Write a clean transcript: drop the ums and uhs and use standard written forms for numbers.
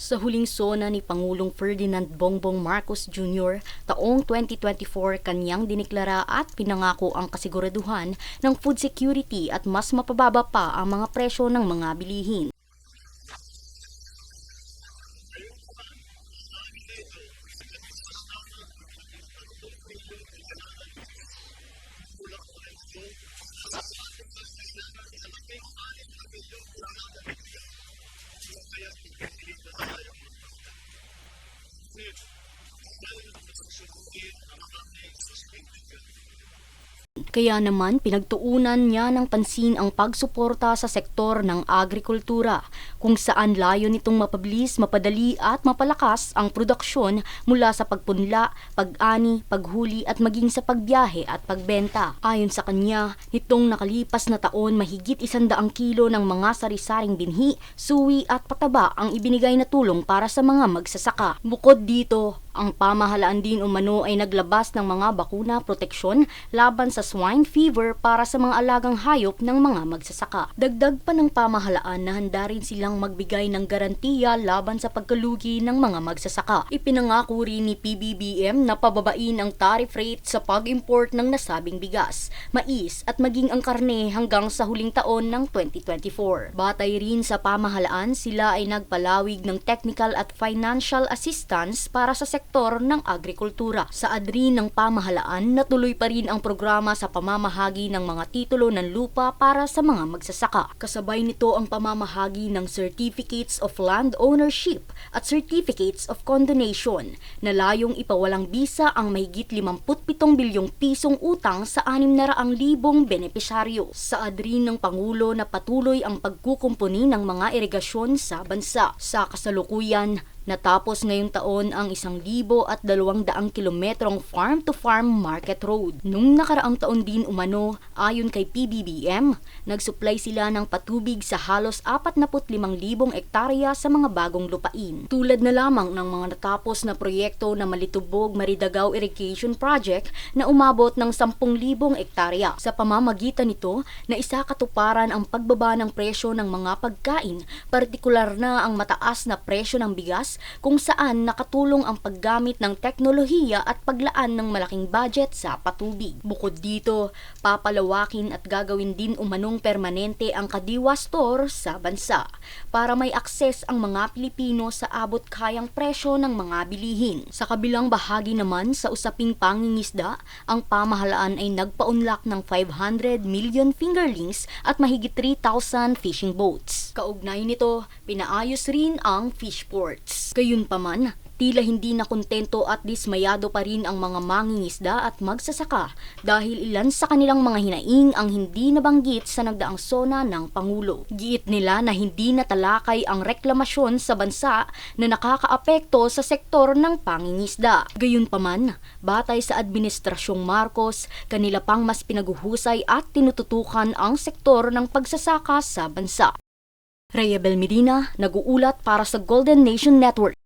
Sa huling sona ni Pangulong Ferdinand Bongbong Marcos Jr. taong 2024 kanyang diniklara at pinangako ang kasiguraduhan ng food security at mas mapababa pa ang mga presyo ng mga bilihin. Kaya naman pinagtuunan niya ng pansin ang pagsuporta sa sektor ng agrikultura, kung saan layo nitong mapabilis, mapadali at mapalakas ang produksyon mula sa pagpunla, pag-ani, paghuli at maging sa pagbiyahe at pagbenta. Ayon sa kanya, nitong nakalipas na taon mahigit 100 kilo ng mga sari-saring binhi, suwi at pataba ang ibinigay na tulong para sa mga magsasaka. Bukod dito, ang pamahalaan din umano ay naglabas ng mga bakuna proteksyon laban sa swine fever para sa mga alagang hayop ng mga magsasaka. Dagdag pa ng pamahalaan na handa rin silang magbigay ng garantiya laban sa pagkalugi ng mga magsasaka. Ipinangako rin ni PBBM na pababain ang tariff rate sa pag-import ng nasabing bigas, mais at maging ang karne hanggang sa huling taon ng 2024. Batay rin sa pamahalaan, sila ay nagpalawig ng technical at financial assistance para sa sektor ng agrikultura. Sa adrin ng pamahalaan, natuloy pa rin ang programa sa pamamahagi ng mga titulo ng lupa para sa mga magsasaka. Kasabay nito ang pamamahagi ng Certificates of Land Ownership at Certificates of Condonation na layong ipawalang bisa ang mahigit 57 bilyong pisong utang sa 600,000 benepisyaryo. Sa adrin ng Pangulo na patuloy ang pagkukumpuni ng mga irigasyon sa bansa. Sa kasalukuyan, natapos ngayong taon ang 1,200 kilometrong farm-to-farm market road. Nung nakaraang taon din umano, ayon kay PBBM, nagsupply sila ng patubig sa halos 45,000 ektarya sa mga bagong lupain. Tulad na lamang ng mga natapos na proyekto na Malitubog Maridagaw Irrigation Project na umabot ng 10,000 ektarya. Sa pamamagitan nito, naisakatuparan ang pagbaba ng presyo ng mga pagkain, partikular na ang mataas na presyo ng bigas, kung saan nakatulong ang paggamit ng teknolohiya at paglaan ng malaking budget sa patubig. Bukod dito, papalawakin at gagawin din umanong permanente ang Kadiwa Store sa bansa para may akses ang mga Pilipino sa abot kayang presyo ng mga bilihin. Sa kabilang bahagi naman sa usaping pangingisda, ang pamahalaan ay nagpaunlak ng 500 million fingerlings at mahigit 3,000 fishing boats. Kaugnay nito, pinaayos rin ang fish ports. Gayunpaman, tila hindi na kontento at dismayado pa rin ang mga mangingisda at magsasaka dahil ilan sa kanilang mga hinaing ang hindi nabanggit sa nagdaang sona ng Pangulo. Giit nila na hindi natalakay ang reklamasyon sa bansa na nakakaapekto sa sektor ng pangingisda. Gayunpaman, batay sa Administrasyong Marcos, kanila pang mas pinaguhusay at tinututukan ang sektor ng pagsasaka sa bansa. Rhea Bel Medina, nag-uulat para sa Golden Nation Network.